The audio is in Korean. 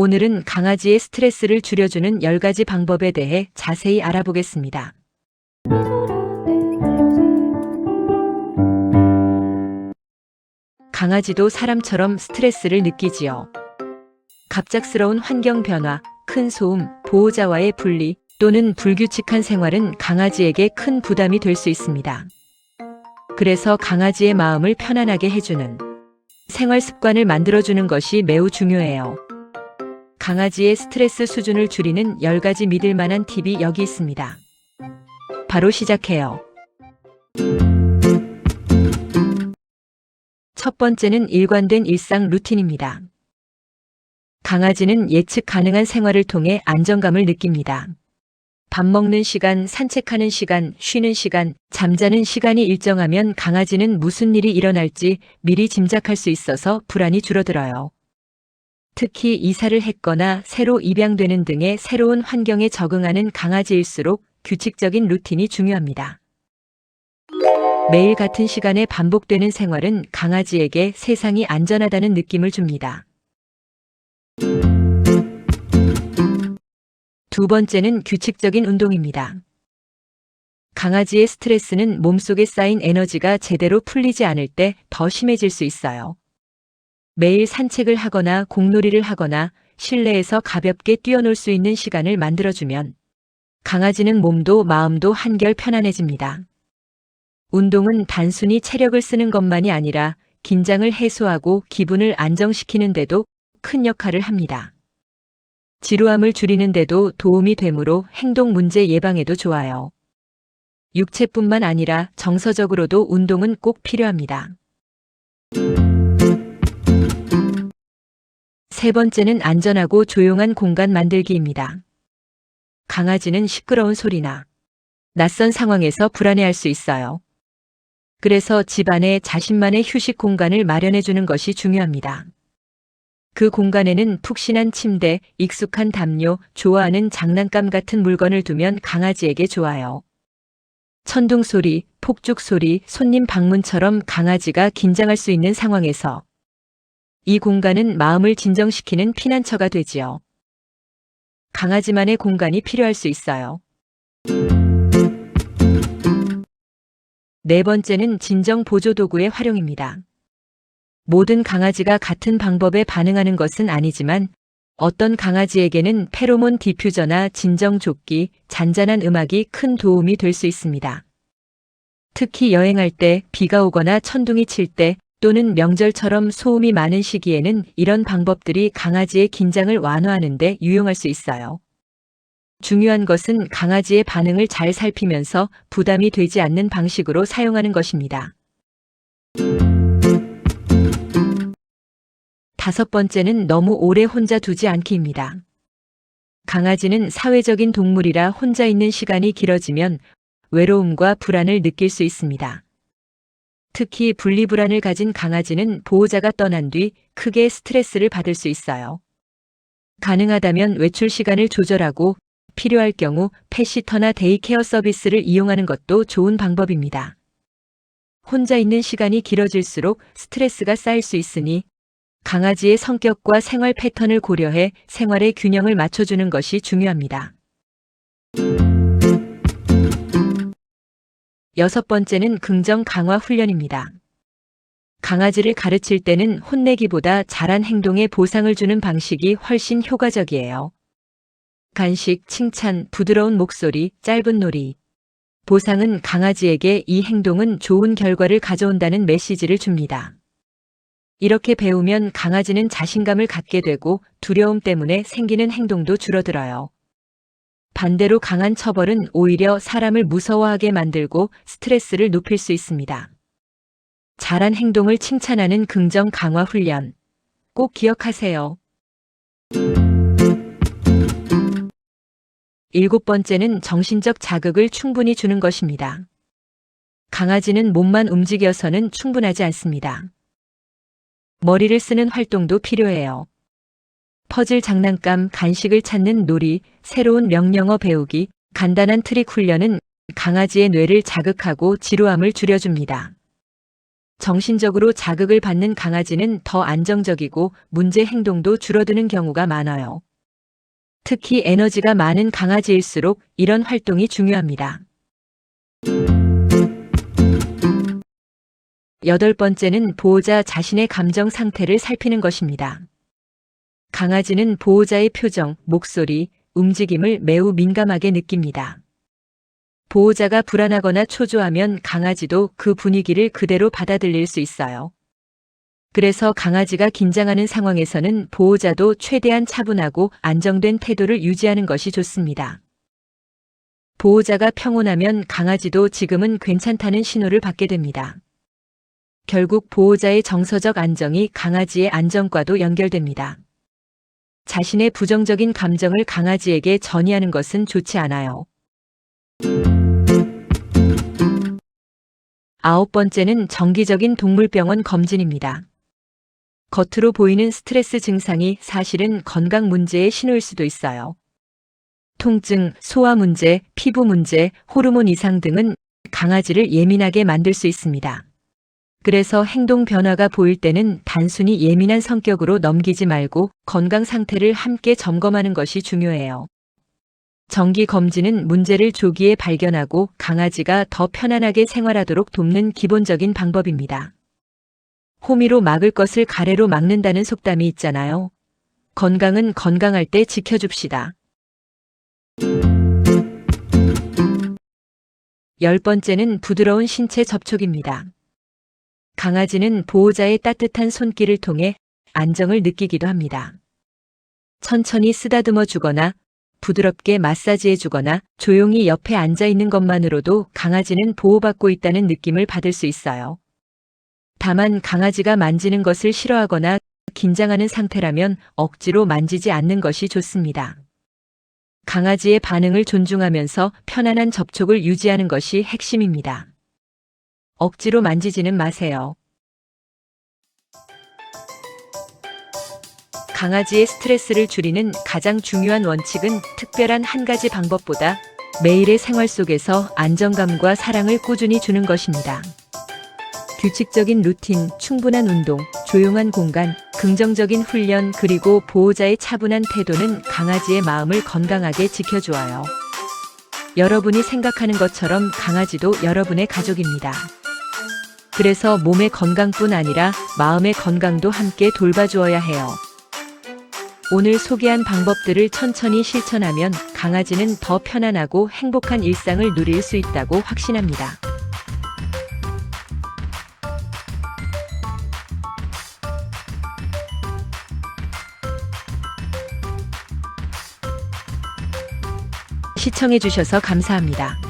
오늘은 강아지의 스트레스를 줄여주는 10가지 방법에 대해 자세히 알아보겠습니다. 강아지도 사람처럼 스트레스를 느끼지요. 갑작스러운 환경 변화, 큰 소음, 보호자와의 분리 또는 불규칙한 생활은 강아지에게 큰 부담이 될 수 있습니다. 그래서 강아지의 마음을 편안하게 해주는 생활 습관을 만들어주는 것이 매우 중요해요. 강아지의 스트레스 수준을 줄이는 10가지 믿을 만한 팁이 여기 있습니다. 바로 시작해요. 첫 번째는 일관된 일상 루틴입니다. 강아지는 예측 가능한 생활을 통해 안정감을 느낍니다. 밥 먹는 시간, 산책하는 시간, 쉬는 시간, 잠자는 시간이 일정하면 강아지는 무슨 일이 일어날지 미리 짐작할 수 있어서 불안이 줄어들어요. 특히 이사를 했거나 새로 입양되는 등의 새로운 환경에 적응하는 강아지일수록 규칙적인 루틴이 중요합니다. 매일 같은 시간에 반복되는 생활은 강아지에게 세상이 안전하다는 느낌을 줍니다. 두 번째는 규칙적인 운동입니다. 강아지의 스트레스는 몸속에 쌓인 에너지가 제대로 풀리지 않을 때 더 심해질 수 있어요. 매일 산책을 하거나 공놀이를 하거나 실내에서 가볍게 뛰어놀 수 있는 시간을 만들어주면 강아지는 몸도 마음도 한결 편안해집니다. 운동은 단순히 체력을 쓰는 것만이 아니라 긴장을 해소하고 기분을 안정시키는 데도 큰 역할을 합니다. 지루함을 줄이는 데도 도움이 되므로 행동 문제 예방에도 좋아요. 육체뿐만 아니라 정서적으로도 운동은 꼭 필요합니다. 세 번째는 안전하고 조용한 공간 만들기입니다. 강아지는 시끄러운 소리나 낯선 상황에서 불안해할 수 있어요. 그래서 집 안에 자신만의 휴식 공간을 마련해 주는 것이 중요합니다. 그 공간에는 푹신한 침대, 익숙한 담요, 좋아하는 장난감 같은 물건을 두면 강아지에게 좋아요. 천둥 소리, 폭죽 소리, 손님 방문처럼 강아지가 긴장할 수 있는 상황에서 이 공간은 마음을 진정시키는 피난처가 되지요. 강아지만의 공간이 필요할 수 있어요. 네 번째는 진정 보조 도구의 활용입니다. 모든 강아지가 같은 방법에 반응하는 것은 아니지만 어떤 강아지에게는 페로몬 디퓨저나 진정 조끼, 잔잔한 음악이 큰 도움이 될 수 있습니다. 특히 여행할 때, 비가 오거나 천둥이 칠 때 또는 명절처럼 소음이 많은 시기에는 이런 방법들이 강아지의 긴장을 완화하는 데 유용할 수 있어요. 중요한 것은 강아지의 반응을 잘 살피면서 부담이 되지 않는 방식으로 사용하는 것입니다. 다섯 번째는 너무 오래 혼자 두지 않기입니다. 강아지는 사회적인 동물이라 혼자 있는 시간이 길어지면 외로움과 불안을 느낄 수 있습니다. 특히 분리불안을 가진 강아지는 보호자가 떠난 뒤 크게 스트레스를 받을 수 있어요. 가능하다면 외출 시간을 조절하고 필요할 경우 펫시터나 데이케어 서비스를 이용하는 것도 좋은 방법입니다. 혼자 있는 시간이 길어질수록 스트레스가 쌓일 수 있으니 강아지의 성격과 생활 패턴을 고려해 생활의 균형을 맞춰주는 것이 중요합니다. 여섯 번째는 긍정 강화 훈련입니다. 강아지를 가르칠 때는 혼내기보다 잘한 행동에 보상을 주는 방식이 훨씬 효과적이에요. 간식, 칭찬, 부드러운 목소리, 짧은 놀이. 보상은 강아지에게 이 행동은 좋은 결과를 가져온다는 메시지를 줍니다. 이렇게 배우면 강아지는 자신감을 갖게 되고 두려움 때문에 생기는 행동도 줄어들어요. 반대로 강한 처벌은 오히려 사람을 무서워하게 만들고 스트레스를 높일 수 있습니다. 잘한 행동을 칭찬하는 긍정 강화 훈련. 꼭 기억하세요. 일곱 번째는 정신적 자극을 충분히 주는 것입니다. 강아지는 몸만 움직여서는 충분하지 않습니다. 머리를 쓰는 활동도 필요해요. 퍼즐 장난감, 간식을 찾는 놀이, 새로운 명령어 배우기, 간단한 트릭 훈련은 강아지의 뇌를 자극하고 지루함을 줄여줍니다. 정신적으로 자극을 받는 강아지는 더 안정적이고 문제 행동도 줄어드는 경우가 많아요. 특히 에너지가 많은 강아지일수록 이런 활동이 중요합니다. 8번째는 보호자 자신의 감정 상태를 살피는 것입니다. 강아지는 보호자의 표정, 목소리, 움직임을 매우 민감하게 느낍니다. 보호자가 불안하거나 초조하면 강아지도 그 분위기를 그대로 받아들일 수 있어요. 그래서 강아지가 긴장하는 상황에서는 보호자도 최대한 차분하고 안정된 태도를 유지하는 것이 좋습니다. 보호자가 평온하면 강아지도 지금은 괜찮다는 신호를 받게 됩니다. 결국 보호자의 정서적 안정이 강아지의 안정과도 연결됩니다. 자신의 부정적인 감정을 강아지에게 전이하는 것은 좋지 않아요. 9번째는 정기적인 동물병원 검진입니다. 겉으로 보이는 스트레스 증상이 사실은 건강 문제의 신호일 수도 있어요. 통증, 소화 문제, 피부 문제, 호르몬 이상 등은 강아지를 예민하게 만들 수 있습니다. 그래서 행동 변화가 보일 때는 단순히 예민한 성격으로 넘기지 말고 건강 상태를 함께 점검하는 것이 중요해요. 정기 검진은 문제를 조기에 발견하고 강아지가 더 편안하게 생활하도록 돕는 기본적인 방법입니다. 호미로 막을 것을 가래로 막는다는 속담이 있잖아요. 건강은 건강할 때 지켜줍시다. 10번째는 부드러운 신체 접촉입니다. 강아지는 보호자의 따뜻한 손길을 통해 안정을 느끼기도 합니다. 천천히 쓰다듬어 주거나 부드럽게 마사지해 주거나 조용히 옆에 앉아 있는 것만으로도 강아지는 보호받고 있다는 느낌을 받을 수 있어요. 다만 강아지가 만지는 것을 싫어하거나 긴장하는 상태라면 억지로 만지지 않는 것이 좋습니다. 강아지의 반응을 존중하면서 편안한 접촉을 유지하는 것이 핵심입니다. 억지로 만지지는 마세요. 강아지의 스트레스를 줄이는 가장 중요한 원칙은 특별한 한 가지 방법보다 매일의 생활 속에서 안정감과 사랑을 꾸준히 주는 것입니다. 규칙적인 루틴, 충분한 운동, 조용한 공간, 긍정적인 훈련, 그리고 보호자의 차분한 태도는 강아지의 마음을 건강하게 지켜주어요. 여러분이 생각하는 것처럼 강아지도 여러분의 가족입니다. 그래서 몸의 건강뿐 아니라 마음의 건강도 함께 돌봐주어야 해요. 오늘 소개한 방법들을 천천히 실천하면 강아지는 더 편안하고 행복한 일상을 누릴 수 있다고 확신합니다. 시청해주셔서 감사합니다.